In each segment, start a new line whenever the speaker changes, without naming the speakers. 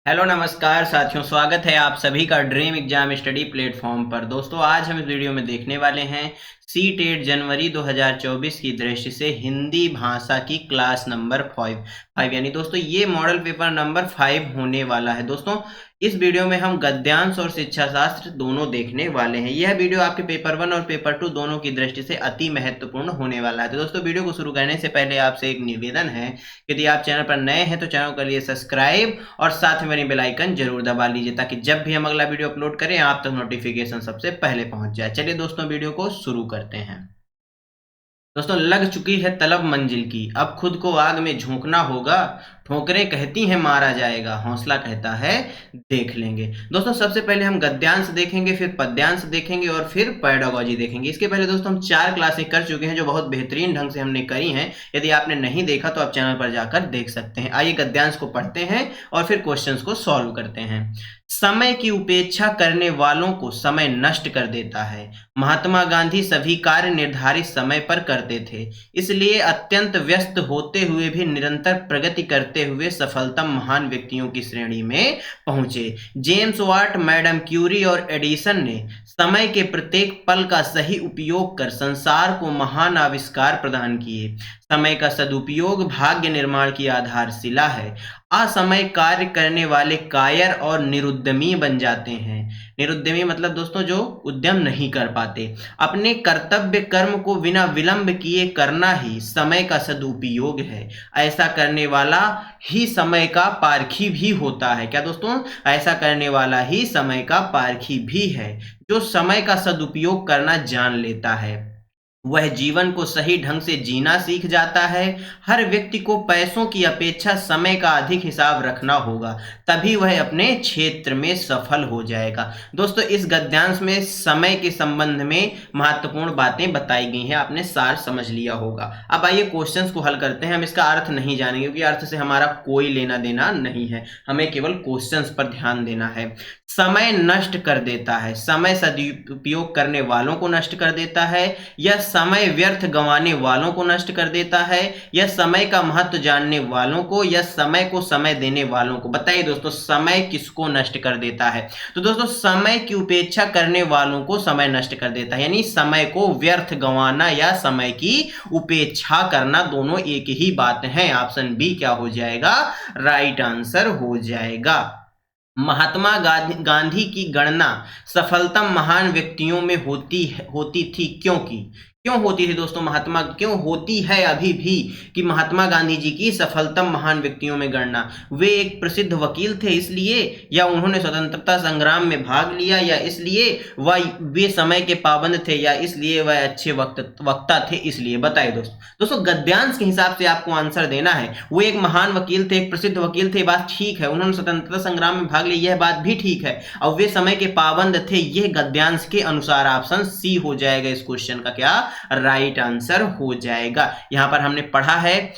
Hello नमस्कार साथियों, स्वागत है आप सभी का ड्रीम एग्जाम स्टडी प्लेटफॉर्म पर। दोस्तों आज हम इस वीडियो में देखने वाले हैं सी-टेट जनवरी 2024 की दृष्टि से हिंदी भाषा की क्लास नंबर 5 यानी दोस्तों ये मॉडल पेपर नंबर 5 होने वाला है। दोस्तों इस वीडियो में हम गद्यांश और शिक्षा शास्त्र दोनों देखने वाले हैं। यह वीडियो आपके पेपर 1 और पेपर 2 दोनों की दृष्टि से अति महत्वपूर्ण होने वाला है। तो दोस्तों वीडियो को शुरू करने से पहले आपसे एक निवेदन है, यदि आप चैनल पर नए हैं तो चैनल को करिए सब्सक्राइब और साथ में बेल आइकन जरूर दबा लीजिए ताकि जब भी हम अगला वीडियो अपलोड करें आप तक नोटिफिकेशन सबसे पहले पहुंच जाए। चलिए दोस्तों वीडियो को शुरू करते हैं। दोस्तों लग चुकी है तलब मंजिल की, अब खुद को आग में झोंकना होगा। ठोकरें कहती हैं मारा जाएगा, हौसला कहता है देख लेंगे। दोस्तों सबसे पहले हम गद्यांश देखेंगे, फिर पद्यांश देखेंगे और फिर पैडागोजी देखेंगे। इसके पहले दोस्तों हम 4 क्लासें कर चुके हैं जो बहुत बेहतरीन ढंग से हमने करी हैं। यदि आपने नहीं देखा तो आप चैनल पर जाकर देख सकते हैं। आइए गद्यांश को पढ़ते हैं और फिर क्वेश्चंस को सॉल्व करते हैं। समय की उपेक्षा करने वालों को समय नष्ट कर देता है। महात्मा गांधी सभी कार्य निर्धारित समय पर करते थे, इसलिए अत्यंत व्यस्त होते हुए भी निरंतर प्रगति करते हुए सफलतम महान व्यक्तियों की श्रेणी में पहुंचे। जेम्स वाट, मैडम क्यूरी और एडिसन ने समय के प्रत्येक पल का सही उपयोग कर संसार को महान आविष्कार प्रदान किए। समय का सदुपयोग भाग्य निर्माण की आधारशिला है। असमय कार्य करने वाले कायर और निरुद्यमी बन जाते हैं। निरुद्यमी मतलब दोस्तों जो उद्यम नहीं कर पाते। अपने कर्तव्य कर्म को बिना विलंब किए करना ही समय का सदुपयोग है। ऐसा करने वाला ही समय का पारखी भी होता है। क्या दोस्तों? ऐसा करने वाला ही समय का पारखी भी है। जो समय का सदुपयोग करना जान लेता है वह जीवन को सही ढंग से जीना सीख जाता है। हर व्यक्ति को पैसों की अपेक्षा समय का अधिक हिसाब रखना होगा, तभी वह अपने क्षेत्र में सफल हो जाएगा। दोस्तों इस गद्यांश में समय के संबंध में महत्वपूर्ण बातें बताई गई हैं, आपने सार समझ लिया होगा। अब आइए क्वेश्चंस को हल करते हैं। हम इसका अर्थ नहीं जानेंगे क्योंकि अर्थ से हमारा कोई लेना देना नहीं है, हमें केवल क्वेश्चंस पर ध्यान देना है। समय नष्ट कर देता है, समय सदुपयोग करने वालों को नष्ट कर देता है, यह समय व्यर्थ गंवाने वालों को नष्ट कर देता है, यह समय का महत्व जानने वालों को, यह समय को समय देने वालों को। बताइए दोस्तों समय किसको नष्ट कर देता है? तो दोस्तों समय की उपेक्षा करने वालों को समय नष्ट कर देता है, यानी समय को व्यर्थ गंवाना या समय की उपेक्षा करना दोनों एक ही बात है। ऑप्शन बी क्या हो जाएगा? राइट आंसर हो जाएगा। महात्मा गांधी की गणना सफलतम महान व्यक्तियों में होती थी, क्यों होती थी दोस्तों? महात्मा क्यों होती है अभी भी कि महात्मा गांधी जी की सफलतम महान व्यक्तियों में गणना? वे एक प्रसिद्ध वकील थे इसलिए, या उन्होंने स्वतंत्रता संग्राम में भाग लिया, या इसलिए वे समय के पाबंद थे, या इसलिए वह अच्छे वक्ता थे इसलिए? बताइए दोस्तों गद्यांश के हिसाब से आपको आंसर देना है। वो एक महान वकील थे, एक प्रसिद्ध वकील थे, बात ठीक है। उन्होंने स्वतंत्रता संग्राम में भाग लिया, यह बात भी ठीक है। और वे समय के पाबंद थे, यह गद्यांश के अनुसार ऑप्शन सी हो जाएगा इस क्वेश्चन का क्या राइट आंसर हो जाएगा। यहां पर हमने पढ़ा है,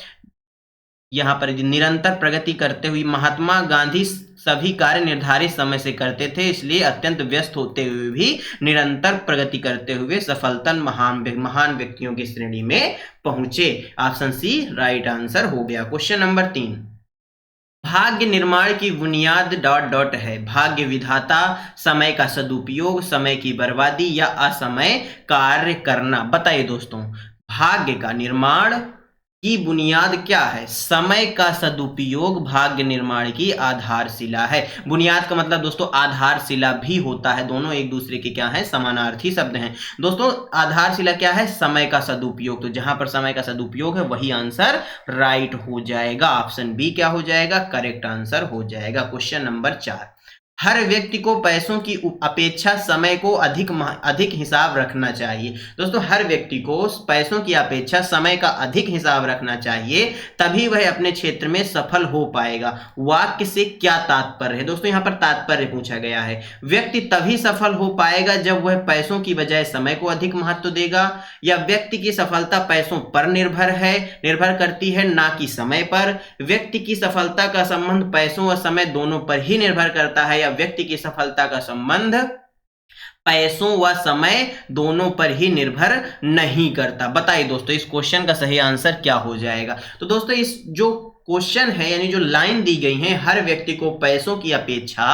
यहां पर निरंतर प्रगति करते हुए महात्मा गांधी सभी कार्य निर्धारित समय से करते थे, इसलिए अत्यंत व्यस्त होते हुए भी निरंतर प्रगति करते हुए सफलतम महान व्यक्तियों की श्रेणी में पहुंचे। ऑप्शन सी राइट आंसर हो गया। क्वेश्चन नंबर 3, भाग्य निर्माण की बुनियाद डॉट डॉट है। भाग्य विधाता, समय का सदुपयोग, समय की बर्बादी या असमय कार्य करना। बताइए दोस्तों भाग्य का निर्माण की बुनियाद क्या है? समय का सदुपयोग भाग्य निर्माण की आधारशिला है। बुनियाद का मतलब दोस्तों आधारशिला भी होता है, दोनों एक दूसरे के क्या है? समानार्थी शब्द हैं। दोस्तों आधारशिला क्या है? समय का सदुपयोग। तो जहां पर समय का सदुपयोग है वही आंसर राइट हो जाएगा। ऑप्शन बी क्या हो जाएगा? करेक्ट आंसर हो जाएगा। क्वेश्चन नंबर 4, हर व्यक्ति को पैसों की अपेक्षा समय को अधिक हिसाब रखना चाहिए। दोस्तों हर व्यक्ति को पैसों की अपेक्षा समय का अधिक हिसाब रखना चाहिए, तभी वह अपने क्षेत्र में सफल हो पाएगा। वाक्य से क्या तात्पर्य है? दोस्तों यहाँ पर तात्पर्य पूछा गया है। व्यक्ति तभी सफल हो पाएगा जब वह पैसों की बजाय समय को अधिक महत्व देगा, या व्यक्ति की सफलता पैसों पर निर्भर करती है ना कि समय पर। व्यक्ति की सफलता का संबंध पैसों व समय दोनों पर ही निर्भर करता है, व्यक्ति की सफलता का संबंध पैसों व समय दोनों पर ही निर्भर नहीं करता। बताइए दोस्तों इस क्वेश्चन का सही आंसर क्या हो जाएगा? तो दोस्तों इस जो क्वेश्चन है यानी जो लाइन दी गई है, हर व्यक्ति को पैसों की अपेक्षा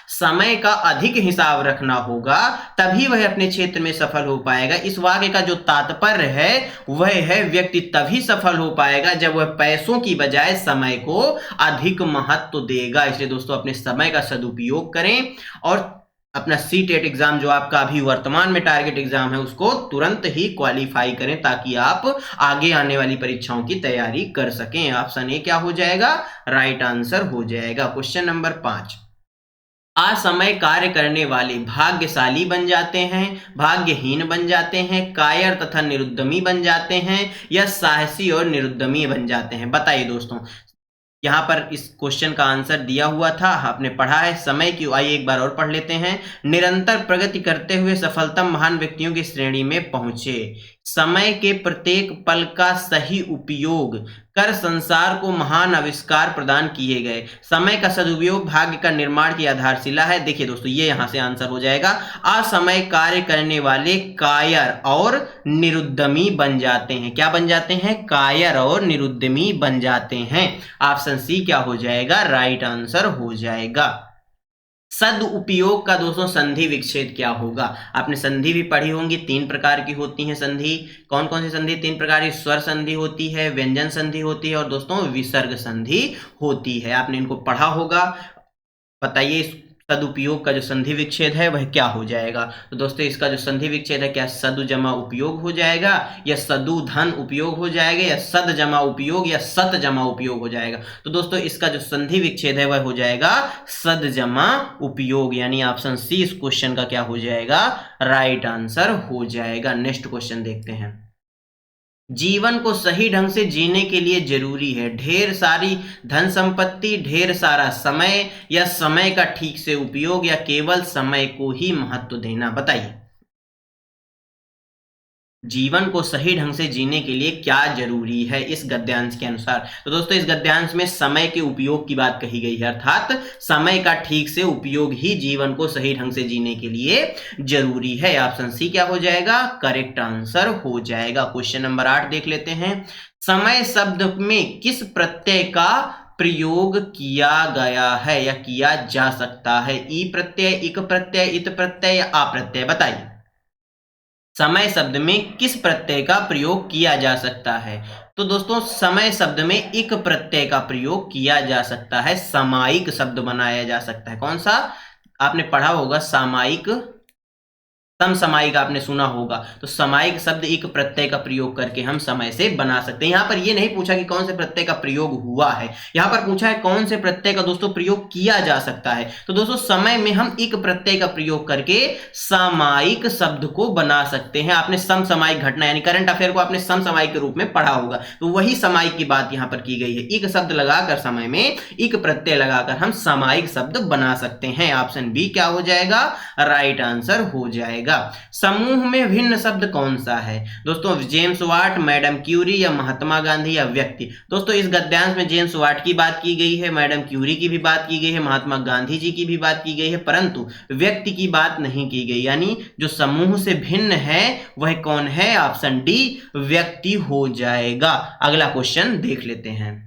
समय का अधिक हिसाब रखना होगा, तभी वह अपने क्षेत्र में सफल हो पाएगा। इस वाक्य का जो तात्पर्य है वह है व्यक्ति तभी सफल हो पाएगा जब वह पैसों की बजाय समय को अधिक महत्व देगा। इसलिए दोस्तों अपने समय का सदुपयोग करें और अपना सीटेट एग्जाम जो आपका अभी वर्तमान में टारगेट एग्जाम है उसको तुरंत ही क्वालिफाई करें ताकि आप आगे आने वाली परीक्षाओं की तैयारी कर सकें। ऑप्शन ए क्या हो जाएगा? राइट आंसर हो जाएगा। क्वेश्चन नंबर 5, असमय कार्य करने वाले भाग्यशाली बन जाते हैं, भाग्यहीन बन जाते हैं, कायर तथा निरुद्यमी बन जाते हैं या साहसी और निरुद्यमी बन जाते हैं। बताइए दोस्तों, यहाँ पर इस क्वेश्चन का आंसर दिया हुआ था, आपने पढ़ा है। समय की, आइए एक बार और पढ़ लेते हैं। निरंतर प्रगति करते हुए सफलतम महान व्यक्तियों की श्रेणी में पहुंचे, समय के प्रत्येक पल का सही उपयोग कर संसार को महान आविष्कार प्रदान किए गए, समय का सदुपयोग भाग्य का निर्माण की आधारशिला है। देखिए दोस्तों, ये यहां से आंसर हो जाएगा। असमय कार्य करने वाले कायर और निरुद्यमी बन जाते हैं। क्या बन जाते हैं? कायर और निरुद्यमी बन जाते हैं। ऑप्शन सी क्या हो जाएगा? राइट आंसर हो जाएगा। सदुपयोग का दोस्तों संधि विच्छेद क्या होगा? आपने संधि भी पढ़ी होंगी, 3 प्रकार की होती हैं संधि। कौन कौन सी संधि 3 प्रकार की? स्वर संधि होती है, व्यंजन संधि होती है और दोस्तों विसर्ग संधि होती है। आपने इनको पढ़ा होगा। बताइए इस सदुपयोग का जो संधि विच्छेद है वह क्या हो जाएगा? तो दोस्तों इसका जो संधि विच्छेद है, क्या सदु जमा उपयोग हो जाएगा या सदु धन उपयोग हो जाएगा या सद जमा उपयोग या सत जमा उपयोग हो जाएगा? तो दोस्तों इसका जो संधि विच्छेद है वह हो जाएगा सद जमा उपयोग, यानी ऑप्शन सी इस क्वेश्चन का क्या हो जाएगा? राइट आंसर हो जाएगा। नेक्स्ट क्वेश्चन देखते हैं। जीवन को सही ढंग से जीने के लिए जरूरी है ढेर सारी धन संपत्ति, ढेर सारा समय या समय का ठीक से उपयोग या केवल समय को ही महत्व देना? बताइए, जीवन को सही ढंग से जीने के लिए क्या जरूरी है इस गद्यांश के अनुसार? तो दोस्तों इस गद्यांश में समय के उपयोग की बात कही गई है, अर्थात समय का ठीक से उपयोग ही जीवन को सही ढंग से जीने के लिए जरूरी है। ऑप्शन सी क्या हो जाएगा? करेक्ट आंसर हो जाएगा। क्वेश्चन नंबर 8 देख लेते हैं। समय शब्द में किस प्रत्यय का प्रयोग किया गया है या किया जा सकता है? ई प्रत्यय, इक प्रत्यय, इत प्रत्यय या आ प्रत्यय? बताइए, समय शब्द में किस प्रत्यय का प्रयोग किया जा सकता है? तो दोस्तों समय शब्द में इक प्रत्यय का प्रयोग किया जा सकता है, सामायिक शब्द बनाया जा सकता है। कौन सा? आपने पढ़ा होगा सामायिक, समसामयिक आपने सुना होगा। तो सामायिक शब्द एक प्रत्यय का प्रयोग करके हम समय से बना सकते हैं। यहां पर ये नहीं पूछा कि कौन से प्रत्यय का प्रयोग हुआ है, यहां पर पूछा है कौन से प्रत्यय का दोस्तों प्रयोग किया जा सकता है। तो दोस्तों समय में हम एक प्रत्यय का प्रयोग करके सामायिक शब्द को बना सकते हैं। आपने समसामयिक घटना यानी करंट अफेयर को आपने समसामयिक के रूप में पढ़ा होगा, तो वही सामायिक की बात यहां पर की गई है। एक शब्द लगाकर समय में एक प्रत्यय लगाकर हम सामायिक शब्द बना सकते हैं। ऑप्शन बी क्या हो जाएगा? राइट आंसर हो जाएगा। समूह में भिन्न शब्द कौन सा है? दोस्तों जेम्स वाट, मैडम क्यूरी या महात्मा गांधी या व्यक्ति? दोस्तों इस गद्यांश में जेम्स वाट की बात की गई है, मैडम क्यूरी की भी बात की गई है, महात्मा गांधी जी की भी बात की गई है, परंतु व्यक्ति की बात नहीं की गई। यानी जो समूह से भिन्न है वह कौन है? ऑप्शन डी व्यक्ति हो जाएगा। अगला क्वेश्चन देख लेते हैं।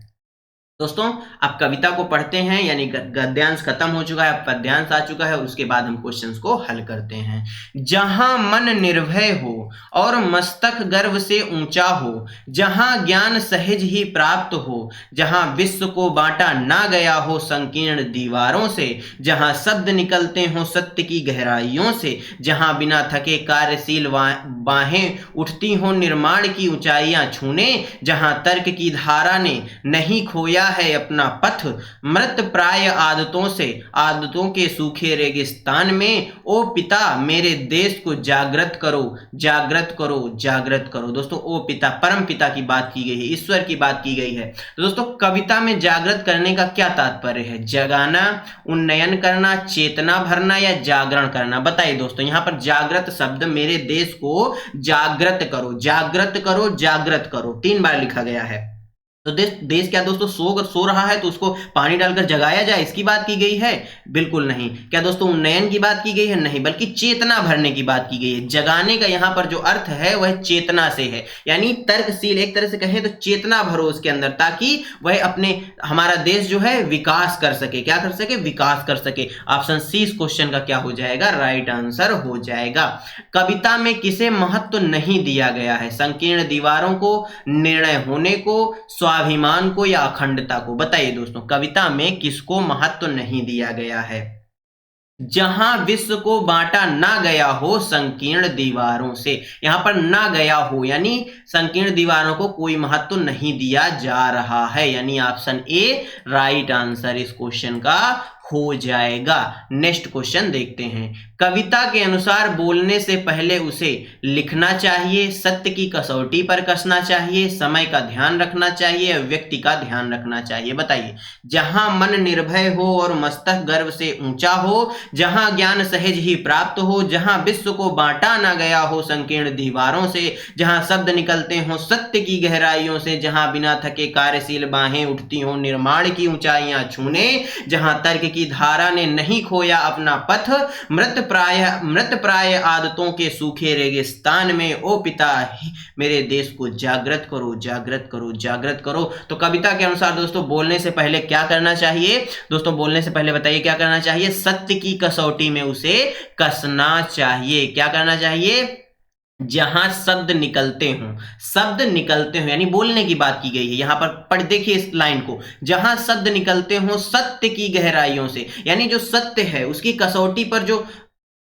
दोस्तों आप कविता को पढ़ते हैं, यानी गद्यांश खत्म हो चुका है, अब पद्यांश आ चुका है, उसके बाद हम क्वेश्चंस को हल करते हैं। जहां मन निर्भय हो और मस्तक गर्व से ऊंचा हो, जहां ज्ञान सहज ही प्राप्त हो, जहां विश्व को बांटा ना गया हो संकीर्ण दीवारों से, जहां शब्द निकलते हो सत्य की गहराइयों से, जहां बिना थके कार्यशील बाहें उठती हो निर्माण की ऊंचाइयां छूने, जहां तर्क की धारा ने नहीं खोया है अपना पथ, मृत प्राय आदतों से आदतों के सूखे रेगिस्तान में, ओ पिता मेरे देश को जागृत करो, जागृत करो, जागृत करो। दोस्तों ओ पिता, परम पिता की बात की गई है, ईश्वर की बात की गई है। तो दोस्तों कविता में जागृत करने का क्या तात्पर्य है? जगाना, उन्नयन करना, चेतना भरना या जागरण करना? बताइए दोस्तों, यहां पर जागृत शब्द मेरे देश को जागृत करो, जागृत करो, जागृत करो 3 बार लिखा गया है। तो देश क्या दोस्तों सो रहा है तो उसको पानी डालकर जगाया जाए, इसकी बात की गई है? बिल्कुल नहीं। क्या दोस्तों उन्नयन की बात की गई है? नहीं, बल्कि चेतना भरने की बात की गई है। जगाने का यहाँ पर जो अर्थ है वह चेतना से है, यानी तर्कशील, एक तरह से कहें तो चेतना भरो उसके अंदर, ताकि वह अपने हमारा देश जो है विकास कर सके। क्या कर सके? विकास कर सके। ऑप्शन सी इस क्वेश्चन का क्या हो जाएगा? राइट आंसर हो जाएगा। कविता में किसे महत्व नहीं दिया गया है? संकीर्ण दीवारों को, निर्णय होने को, स्वाभिमान को या अखंडता को? बताइए दोस्तों, कविता में किसको महत्व नहीं दिया गया है? जहां विश्व को बांटा ना गया हो संकीर्ण दीवारों से, यहां पर ना गया हो यानी संकीर्ण दीवारों को कोई महत्व नहीं दिया जा रहा है, यानी ऑप्शन ए राइट आंसर इस क्वेश्चन का हो जाएगा। नेक्स्ट क्वेश्चन देखते हैं। कविता के अनुसार बोलने से पहले उसे लिखना चाहिए, सत्य की कसौटी पर कसना चाहिए, समय का ध्यान रखना चाहिए, व्यक्ति का ध्यान रखना चाहिए? बताइए। जहां मन निर्भय हो और मस्तक गर्व से ऊंचा हो, जहां ज्ञान सहज ही प्राप्त हो, जहां विश्व को बांटा ना गया हो संकीर्ण दीवारों से, जहां शब्द निकलते हो सत्य की गहराइयों से, जहां बिना थके कार्यशील बाहें उठती हो निर्माण की ऊंचाइयां छूने, जहां तर्क की धारा ने नहीं खोया अपना पथ, मृत प्राय आदतों के सूखे रेगिस्तान में, ओ पिता मेरे देश को जागृत करो, जागृत करो, जागृत करो। तो कविता के अनुसार दोस्तों बोलने से पहले क्या करना चाहिए? दोस्तों बोलने से पहले बताइए क्या करना चाहिए? सत्य की कसौटी में उसे कसना चाहिए। क्या करना चाहिए? जहां शब्द निकलते हों, शब्द निकलते हों यानी बोलने की बात की गई है। यहां पर पढ़ देखिए इस लाइन को, जहां शब्द निकलते हों सत्य की गहराइयों से, यानी जो सत्य है उसकी कसौटी पर जो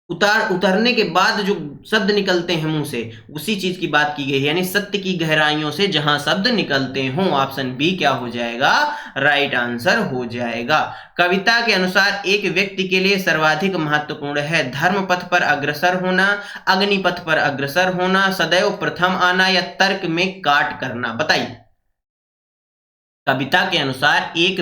उतरने के बाद जो शब्द निकलते हैं मुंह से, उसी चीज की बात की गई है, यानी सत्य की गहराइयों से जहां शब्द निकलते हों। ऑप्शन बी क्या हो जाएगा? राइट आंसर हो जाएगा। कविता के अनुसार एक व्यक्ति के लिए सर्वाधिक महत्वपूर्ण है धर्म पथ पर अग्रसर होना, अग्निपथ पर अग्रसर होना, सदैव प्रथम आना या तर्क में काट करना? बताइए। कविता के अनुसार एक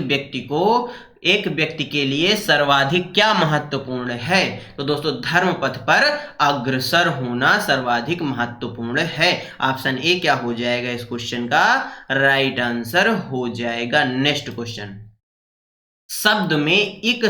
व्यक्ति के लिए सर्वाधिक क्या महत्वपूर्ण है? तो दोस्तों धर्म पथ पर अग्रसर होना सर्वाधिक महत्वपूर्ण है। ऑप्शन ए क्या हो जाएगा इस क्वेश्चन का? राइट आंसर हो जाएगा। Next question. शब्द में इक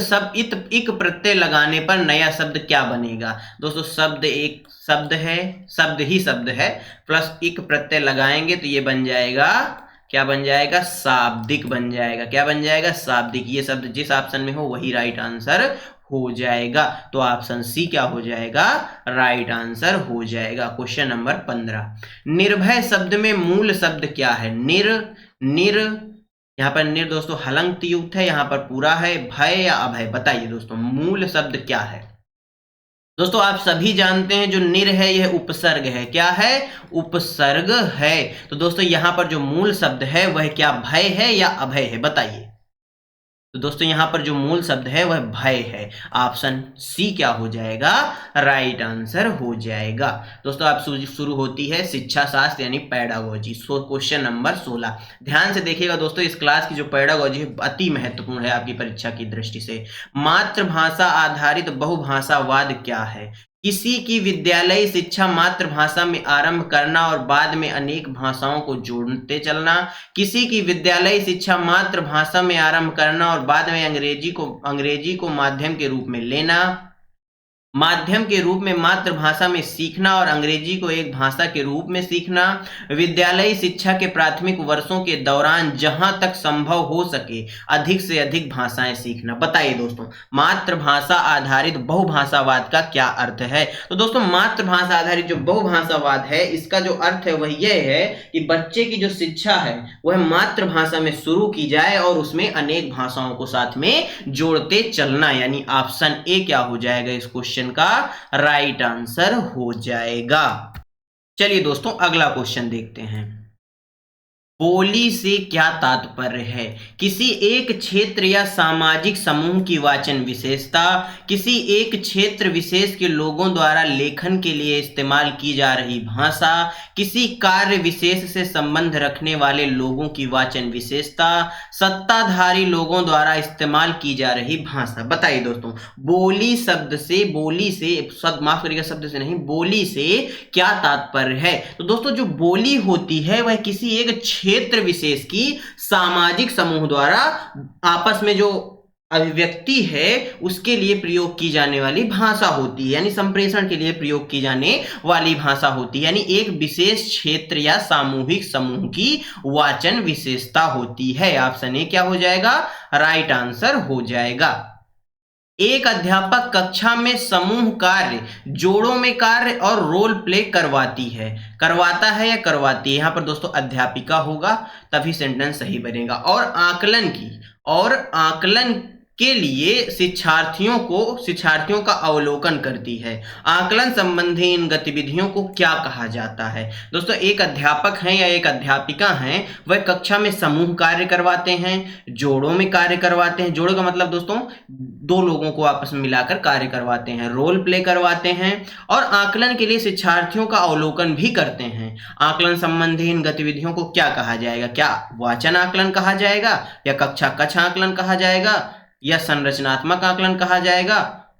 प्रत्यय लगाने पर नया शब्द क्या बनेगा? दोस्तों शब्द एक शब्द है, शब्द ही शब्द है, प्लस इक प्रत्यय लगाएंगे तो ये बन जाएगा, क्या बन जाएगा? शाब्दिक बन जाएगा। क्या बन जाएगा? शाब्दिक। ये शब्द जिस ऑप्शन में हो वही राइट आंसर हो जाएगा। तो ऑप्शन सी क्या हो जाएगा? राइट आंसर हो जाएगा। Question number 15। निर्भय शब्द में मूल शब्द क्या है? निर यहाँ पर निर दोस्तों हलंत युक्त है, यहाँ पर पूरा है, भय या अभय? बताइए दोस्तों मूल शब्द क्या है? दोस्तों आप सभी जानते हैं जो निर है यह उपसर्ग है। क्या है? उपसर्ग है। तो दोस्तों यहां पर जो मूल शब्द है वह क्या भय है या अभय है? बताइए। तो दोस्तों यहां पर जो मूल शब्द है वह भय है। ऑप्शन सी क्या हो जाएगा? राइट आंसर हो जाएगा। दोस्तों आप शुरू होती है शिक्षा शास्त्र यानी पैडागोजी। क्वेश्चन नंबर 16 ध्यान से देखिएगा दोस्तों, इस क्लास की जो पैडागोजी है अति महत्वपूर्ण है आपकी परीक्षा की दृष्टि से। मातृभाषा आधारित बहुभाषावाद क्या है? किसी की विद्यालय शिक्षा मातृभाषा में आरंभ करना और बाद में अनेक भाषाओं को जोड़ते चलना, किसी की विद्यालय शिक्षा मातृभाषा में आरंभ करना और बाद में अंग्रेजी को माध्यम के रूप में लेना, माध्यम के रूप में मातृभाषा में सीखना और अंग्रेजी को एक भाषा के रूप में सीखना, विद्यालयी शिक्षा के प्राथमिक वर्षों के दौरान जहां तक संभव हो सके अधिक से अधिक भाषाएं सीखना। बताइए दोस्तों मातृभाषा आधारित बहुभाषावाद का क्या अर्थ है? तो दोस्तों मातृभाषा आधारित जो बहुभाषावाद है इसका जो अर्थ है वह यह है कि बच्चे की जो शिक्षा है वह मातृभाषा में शुरू की जाए और उसमें अनेक भाषाओं को साथ में जोड़ते चलना, यानी ऑप्शन ए क्या हो जाएगा इस क्वेश्चन का? राइट आंसर हो जाएगा। चलिए दोस्तों अगला क्वेश्चन देखते हैं। बोली से क्या तात्पर्य है? किसी एक क्षेत्र या सामाजिक समूह की वाचन विशेषता, किसी एक क्षेत्र विशेष के लोगों द्वारा लेखन के लिए इस्तेमाल की जा रही भाषा, किसी कार्य विशेष से संबंध रखने वाले लोगों की वाचन विशेषता, सत्ताधारी लोगों द्वारा इस्तेमाल की जा रही भाषा। बताइए दोस्तों बोली शब्द माफ करिएगा शब्द से नहीं, बोली से क्या तात्पर्य है? तो दोस्तों जो बोली होती है वह किसी एक क्षेत्र विशेष की सामाजिक समूह द्वारा आपस में जो अभिव्यक्ति है उसके लिए प्रयोग की जाने वाली भाषा होती है, यानी संप्रेषण के लिए प्रयोग की जाने वाली भाषा होती है, यानी एक विशेष क्षेत्र या सामूहिक समूह की वाचन विशेषता होती है। ऑप्शन ए क्या हो जाएगा, राइट आंसर हो जाएगा। एक अध्यापक कक्षा में समूह कार्य, जोड़ों में कार्य और रोल प्ले करवाती है, करवाता है या करवाती है, यहाँ पर दोस्तों अध्यापिका होगा तभी सेंटेंस सही बनेगा। और आकलन के लिए शिक्षार्थियों का अवलोकन करती है। आकलन संबंधी इन गतिविधियों को क्या कहा जाता है? दोस्तों एक अध्यापक हैं या एक अध्यापिका हैं, वह कक्षा में समूह कार्य करवाते हैं, जोड़ों में कार्य करवाते हैं, जोड़ों का मतलब दोस्तों दो लोगों को आपस में मिलाकर कार्य करवाते हैं, रोल प्ले करवाते हैं और आकलन के लिए शिक्षार्थियों का अवलोकन भी करते हैं। आकलन संबंधी इन गतिविधियों को क्या कहा जाएगा? क्या वाचन आकलन कहा जाएगा, या कक्षा कक्ष आकलन कहा जाएगा, या संरचनात्मक आकलन कहा जाएगा,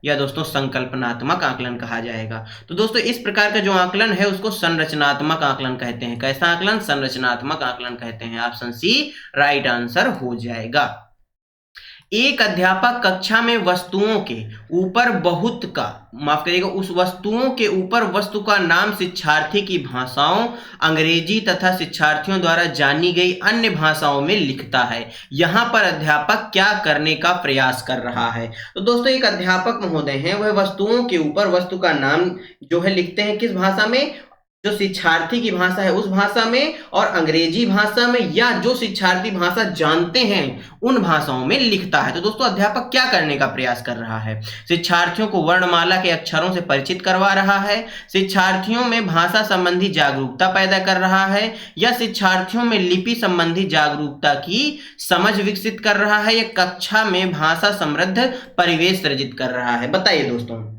या दोस्तों संकल्पनात्मक आकलन कहा जाएगा? तो दोस्तों इस प्रकार का जो आकलन है उसको संरचनात्मक आकलन कहते हैं। कैसा आकलन? संरचनात्मक आकलन कहते हैं। ऑप्शन सी राइट आंसर हो जाएगा। एक अध्यापक कक्षा में वस्तुओं के ऊपर उस वस्तुओं के ऊपर वस्तु का नाम शिक्षार्थी की भाषाओं, अंग्रेजी तथा शिक्षार्थियों द्वारा जानी गई अन्य भाषाओं में लिखता है। यहाँ पर अध्यापक क्या करने का प्रयास कर रहा है? तो दोस्तों एक अध्यापक महोदय हैं, वह वस्तुओं के ऊपर वस्तु का नाम जो है लिखते हैं किस भाषा में? जो शिक्षार्थी की भाषा है उस भाषा में, और अंग्रेजी भाषा में, या जो शिक्षार्थी भाषा जानते हैं उन भाषाओं में लिखता है। तो दोस्तों अध्यापक क्या करने का प्रयास कर रहा है? शिक्षार्थियों को वर्णमाला के अक्षरों से परिचित करवा रहा है, शिक्षार्थियों में भाषा संबंधी जागरूकता पैदा कर रहा है, या शिक्षार्थियों में लिपि संबंधी जागरूकता की समझ विकसित कर रहा है, या कक्षा में भाषा समृद्ध परिवेश सृजित कर रहा है? बताइए दोस्तों।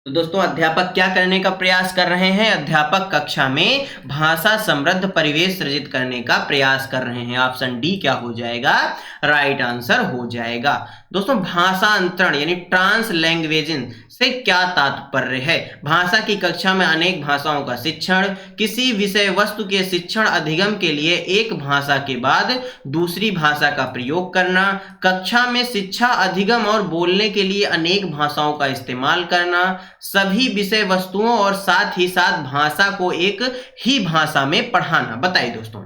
तो दोस्तों अध्यापक क्या करने का प्रयास कर रहे हैं? अध्यापक कक्षा में भाषा समृद्ध परिवेश सृजित करने का प्रयास कर रहे हैं। ऑप्शन डी क्या हो जाएगा? राइट आंसर हो जाएगा। दोस्तों भाषांतरण यानी ट्रांसलैंग्वेजिंग से क्या तात्पर्य है? भाषा की कक्षा में अनेक भाषाओं का शिक्षण, किसी विषय वस्तु के शिक्षण अधिगम के लिए एक भाषा के बाद दूसरी भाषा का प्रयोग करना, कक्षा में शिक्षा अधिगम और बोलने के लिए अनेक भाषाओं का इस्तेमाल करना, सभी विषय वस्तुओं और साथ ही साथ भाषा को एक ही भाषा में पढ़ाना। बताइए दोस्तों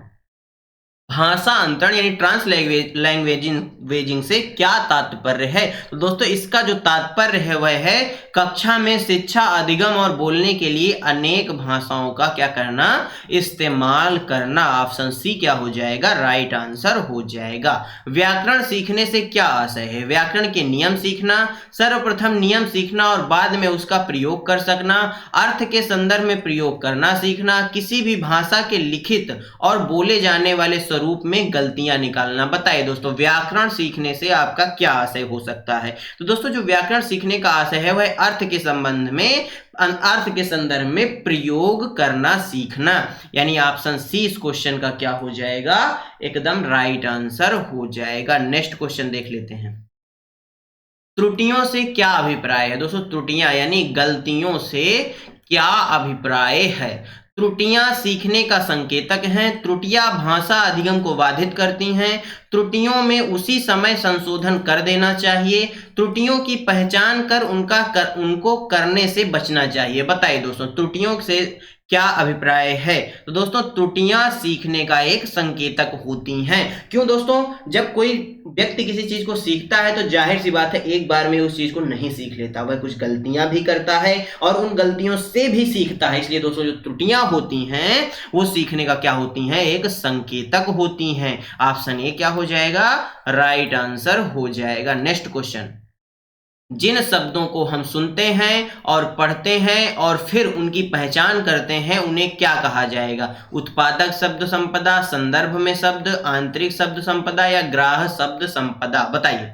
भाषा अंतरण यानी ट्रांसलैंग्वेजिंग से क्या तात्पर्य है? तो दोस्तों इसका जो तात्पर्य है वह है कक्षा में शिक्षा अधिगम और बोलने के लिए अनेक भाषाओं का क्या करना? इस्तेमाल करना। ऑप्शन सी क्या हो जाएगा? राइट आंसर हो जाएगा। व्याकरण सीखने से क्या आशय है? व्याकरण के नियम सीखना, सर्वप्रथम नियम सीखना और बाद में उसका प्रयोग कर सकना, अर्थ के संदर्भ में प्रयोग करना सीखना, किसी भी भाषा के लिखित और बोले जाने वाले रूप में गलतियां निकालना। बताइए दोस्तों व्याकरण सीखने से आपका क्या आशय हो सकता है? तो दोस्तों जो व्याकरण सीखने का आशय है वह अर्थ के संदर्भ में प्रयोग करना सीखना, यानी ऑप्शन सी इस क्वेश्चन का क्या हो जाएगा? एकदम राइट आंसर हो जाएगा। नेक्स्ट क्वेश्चन देख लेते हैं। त्रुटियों से क्या अभिप्राय है? दोस्तों त्रुटियां यानी गलतियों से क्या अभिप्राय है? त्रुटियां सीखने का संकेतक हैं, त्रुटियां भाषा अधिगम को बाधित करती हैं, त्रुटियों में उसी समय संशोधन कर देना चाहिए, त्रुटियों की पहचान कर उनको करने से बचना चाहिए। बताइए दोस्तों त्रुटियों से क्या अभिप्राय है? तो दोस्तों त्रुटियां सीखने का एक संकेतक होती हैं। क्यों दोस्तों? जब कोई व्यक्ति किसी चीज को सीखता है तो जाहिर सी बात है एक बार में उस चीज को नहीं सीख लेता, वह कुछ गलतियां भी करता है और उन गलतियों से भी सीखता है। इसलिए दोस्तों जो त्रुटियां होती हैं वो सीखने का क्या होती हैं? एक संकेतक होती हैं। ऑप्शन ए क्या हो जाएगा? राइट आंसर हो जाएगा। नेक्स्ट क्वेश्चन, जिन शब्दों को हम सुनते हैं और पढ़ते हैं और फिर उनकी पहचान करते हैं उन्हें क्या कहा जाएगा? उत्पादक शब्द संपदा, संदर्भ में शब्द, आंतरिक शब्द संपदा या ग्राह्य शब्द संपदा? बताइए।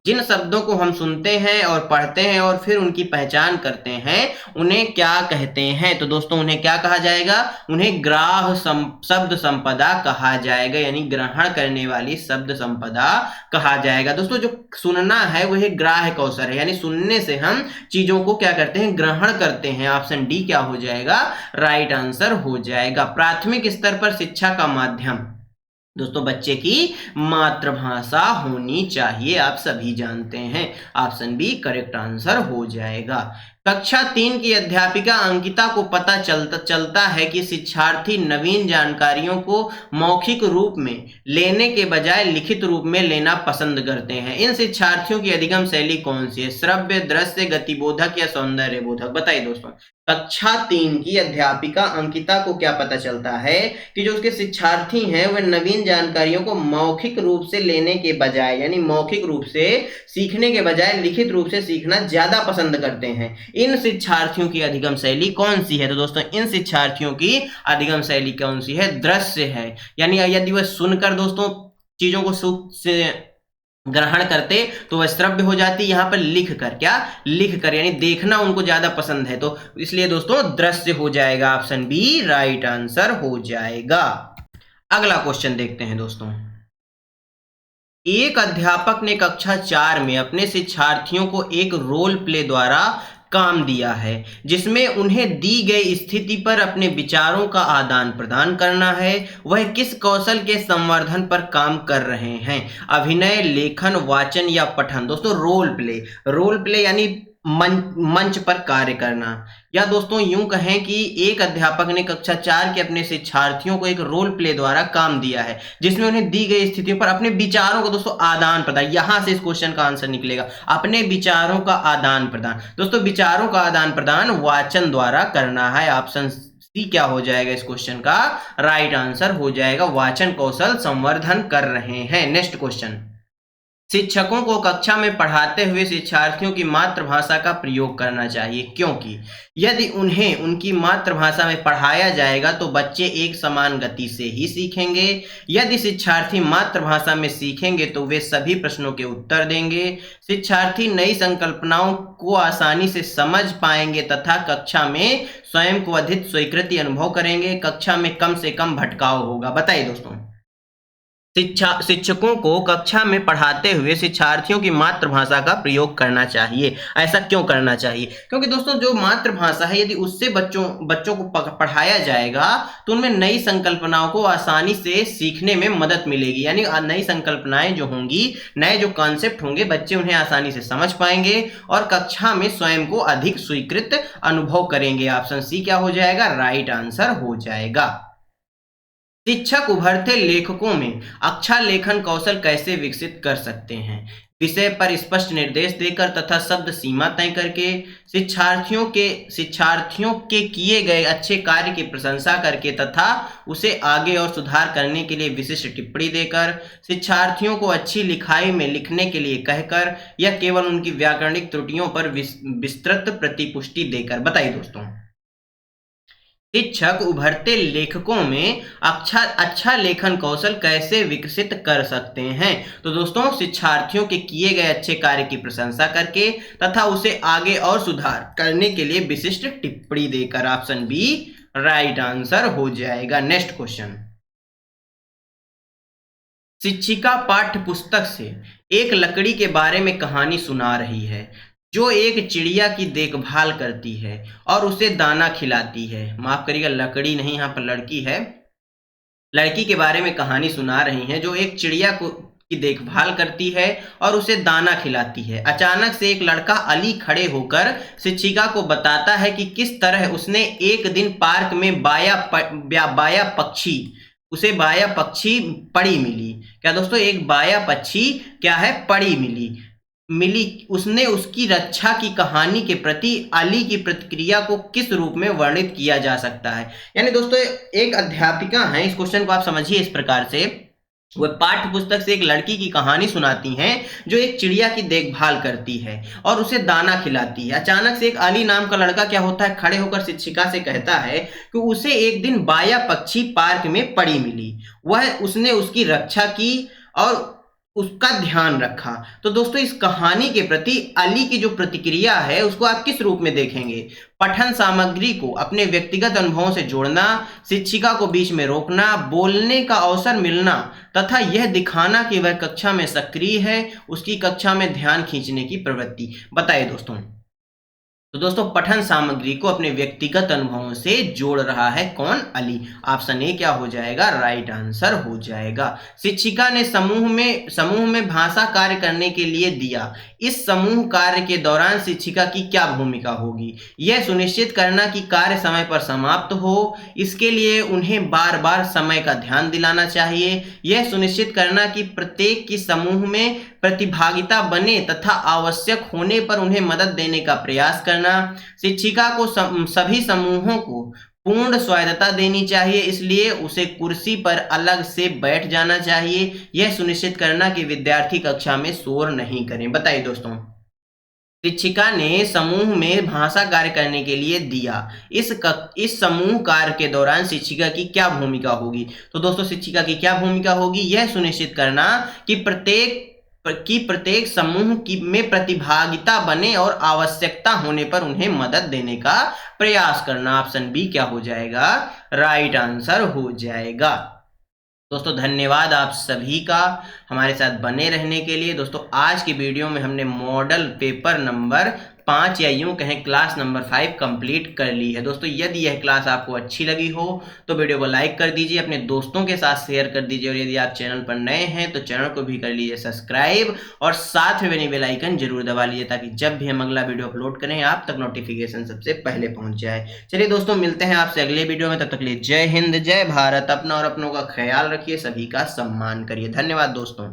जिन शब्दों को हम सुनते हैं और पढ़ते हैं और फिर उनकी पहचान करते हैं उन्हें क्या कहते हैं? तो दोस्तों उन्हें क्या कहा जाएगा? उन्हें ग्राह्य शब्द संपदा कहा जाएगा, यानी ग्रहण करने वाली शब्द संपदा कहा जाएगा। दोस्तों जो सुनना है वह ग्राह्य कौशल है, यानी सुनने से हम चीजों को क्या करते हैं? ग्रहण करते हैं। ऑप्शन डी क्या हो जाएगा? राइट आंसर हो जाएगा। प्राथमिक स्तर पर शिक्षा का माध्यम दोस्तों बच्चे की मातृभाषा होनी चाहिए, आप सभी जानते हैं। ऑप्शन बी करेक्ट आंसर हो जाएगा। कक्षा 3 की अध्यापिका अंकिता को पता चलता है कि शिक्षार्थी नवीन जानकारियों को मौखिक रूप में लेने के बजाय लिखित रूप में लेना पसंद करते हैं। इन शिक्षार्थियों की अधिगम शैली कौन सी है? श्रव्य, दृश्य, गतिबोधक या सौंदर्य बोधक? बताइए दोस्तों। कक्षा 3 की अध्यापिका अंकिता को क्या पता चलता है कि जो उसके शिक्षार्थी हैं वह नवीन जानकारियों को मौखिक रूप से लेने के बजाय, यानी मौखिक रूप से सीखने के बजाय लिखित रूप से सीखना ज्यादा पसंद करते हैं। इन शिक्षार्थियों की अधिगम शैली कौन सी है? तो दोस्तों इन शिक्षार्थियों की अधिगम शैली कौन सी है? दृश्य है। यानी यदि वह सुनकर दोस्तों चीजों को सुख से ग्रहण करते तो वह श्रव्य हो जाती, यहां पर लिख कर, क्या लिख कर, यानी देखना उनको ज्यादा पसंद है, तो इसलिए दोस्तों दृश्य हो जाएगा। ऑप्शन बी राइट आंसर हो जाएगा। अगला क्वेश्चन देखते हैं दोस्तों। एक अध्यापक ने कक्षा 4 में अपने शिक्षार्थियों को एक रोल प्ले द्वारा काम दिया है जिसमें उन्हें दी गई स्थिति पर अपने विचारों का आदान प्रदान करना है। वह किस कौशल के संवर्धन पर काम कर रहे हैं? अभिनय, लेखन, वाचन या पठन? दोस्तों रोल प्ले यानी मंच पर कार्य करना, या दोस्तों यूं कहें कि एक अध्यापक ने कक्षा 4 के अपने शिक्षार्थियों को एक रोल प्ले द्वारा काम दिया है जिसमें उन्हें दी गई स्थितियों पर अपने विचारों को दोस्तों आदान प्रदान, यहां से इस क्वेश्चन का आंसर निकलेगा, अपने विचारों का आदान प्रदान। दोस्तों विचारों का आदान प्रदान वाचन द्वारा करना है। ऑप्शन सी क्या हो जाएगा इस क्वेश्चन का राइट आंसर हो जाएगा, वाचन कौशल संवर्धन कर रहे हैं। Next question. शिक्षकों को कक्षा में पढ़ाते हुए शिक्षार्थियों की मातृभाषा का प्रयोग करना चाहिए, क्योंकि यदि उन्हें उनकी मातृभाषा में पढ़ाया जाएगा तो बच्चे एक समान गति से ही सीखेंगे। यदि शिक्षार्थी मातृभाषा में सीखेंगे तो वे सभी प्रश्नों के उत्तर देंगे। शिक्षार्थी नई संकल्पनाओं को आसानी से समझ पाएंगे तथा कक्षा में स्वयं को अधिक स्वीकृति अनुभव करेंगे। कक्षा में कम से कम भटकाव होगा। बताइए दोस्तों। शिक्षकों को कक्षा में पढ़ाते हुए शिक्षार्थियों की मातृभाषा का प्रयोग करना चाहिए। ऐसा क्यों करना चाहिए? क्योंकि दोस्तों जो मातृभाषा है यदि उससे बच्चों को पढ़ाया जाएगा तो उनमें नई संकल्पनाओं को आसानी से सीखने में मदद मिलेगी। यानी नई संकल्पनाएं जो होंगी, नए जो कॉन्सेप्ट होंगे, बच्चे उन्हें आसानी से समझ पाएंगे और कक्षा में स्वयं को अधिक स्वीकृत अनुभव करेंगे। ऑप्शन सी क्या हो जाएगा राइट आंसर हो जाएगा। शिक्षक उभरते लेखकों में अच्छा लेखन कौशल कैसे विकसित कर सकते हैं? विषय पर स्पष्ट निर्देश देकर तथा शब्द सीमा तय करके, शिक्षार्थियों के किए गए अच्छे कार्य की प्रशंसा करके तथा उसे आगे और सुधार करने के लिए विशिष्ट टिप्पणी देकर, शिक्षार्थियों को अच्छी लिखाई में लिखने के लिए कहकर, या केवल उनकी व्याकरणिक त्रुटियों पर विस्तृत प्रतिपुष्टि देकर? बताइए दोस्तों। शिक्षक उभरते लेखकों में अच्छा लेखन कौशल कैसे विकसित कर सकते हैं? तो दोस्तों शिक्षार्थियों के किए गए अच्छे कार्य की प्रशंसा करके तथा उसे आगे और सुधार करने के लिए विशिष्ट टिप्पणी देकर। ऑप्शन बी राइट आंसर हो जाएगा। Next question. शिक्षिका पाठ्य पुस्तक से एक लकड़ी के बारे में कहानी सुना रही है जो एक चिड़िया की देखभाल करती है और उसे दाना खिलाती है। माफ करिएगा, लकड़ी नहीं, यहाँ पर लड़की है। लड़की के बारे में कहानी सुना रही है जो एक चिड़िया की देखभाल करती है और उसे दाना खिलाती है। अचानक से एक लड़का अली खड़े होकर शिक्षिका को बताता है कि किस तरह उसने एक दिन पार्क में बाया पक्षी पड़ी मिली। क्या दोस्तों? एक बाया पक्षी क्या है? पड़ी मिली। उसने उसकी रक्षा की कहानी के प्रति अली की प्रतिक्रिया को किस रूप में वर्णित किया जा सकता है? यानी दोस्तों एक अध्यापिका है, इस क्वेश्चन को आप समझिए इस प्रकार से, वह पाठ्य पुस्तक से एक लड़की की कहानी सुनाती हैं जो एक चिड़िया की देखभाल करती है और उसे दाना खिलाती है। अचानक से एक अली नाम का लड़का क्या होता है, खड़े होकर शिक्षिका से कहता है कि उसे एक दिन बाया पक्षी पार्क में पड़ी मिली, उसने उसकी रक्षा की और उसका ध्यान रखा। तो दोस्तों इस कहानी के प्रति अली की जो प्रतिक्रिया है उसको आप किस रूप में देखेंगे? पठन सामग्री को अपने व्यक्तिगत अनुभवों से जोड़ना, शिक्षिका को बीच में रोकना, बोलने का अवसर मिलना तथा यह दिखाना कि वह कक्षा में सक्रिय है, उसकी कक्षा में ध्यान खींचने की प्रवृत्ति। बताइए दोस्तों। तो दोस्तों पठन सामग्री को अपने व्यक्तिगत अनुभवों से जोड़ रहा है कौन? अली। ऑप्शन ए क्या हो जाएगा? राइट आंसर हो जाएगा। शिक्षिका ने समूह में भाषा कार्य करने के लिए दिया। इस समूह कार्य के दौरान शिक्षिका की क्या भूमिका होगी? यह सुनिश्चित करना कि कार्य समय पर समाप्त हो। इसके लिए उन्हें बार बार समय का ध्यान दिलाना चाहिए। यह सुनिश्चित करना कि प्रत्येक की समूह में प्रतिभागिता बने तथा आवश्यक होने पर उन्हें मदद देने का प्रयास करना। शिक्षिका को सभी समूहों को पूर्ण स्वायत्तता देनी चाहिए, इसलिए उसे कुर्सी पर अलग से बैठ जाना चाहिए। यह सुनिश्चित करना कि विद्यार्थी कक्षा में शोर नहीं करें। बताइए दोस्तों, शिक्षिका ने समूह में भाषा कार्य करने के लिए दिया। इस समूह कार्य के दौरान शिक्षिका की क्या भूमिका होगी? तो दोस्तों शिक्षिका की क्या भूमिका होगी? यह सुनिश्चित करना कि प्रत्येक समूह में प्रतिभागिता बने और आवश्यकता होने पर उन्हें मदद देने का प्रयास करना। ऑप्शन बी क्या हो जाएगा? राइट आंसर हो जाएगा। दोस्तों धन्यवाद आप सभी का हमारे साथ बने रहने के लिए। दोस्तों आज की वीडियो में हमने मॉडल पेपर नंबर 5 या यूं कहें क्लास नंबर 5 कंप्लीट कर ली है। दोस्तों यदि यह क्लास आपको अच्छी लगी हो तो वीडियो को लाइक कर दीजिए, अपने दोस्तों के साथ शेयर कर दीजिए, और यदि आप चैनल पर नए हैं तो चैनल को भी कर लीजिए सब्सक्राइब, और साथ में बनी बेल आइकन जरूर दबा लीजिए ताकि जब भी हम अगला वीडियो अपलोड करें आप तक नोटिफिकेशन सबसे पहले पहुंच जाए। चलिए दोस्तों मिलते हैं आपसे अगले वीडियो में, तब तक के लिए जय हिंद जय भारत। अपना और अपनों का ख्याल रखिए, सभी का सम्मान करिए। धन्यवाद दोस्तों।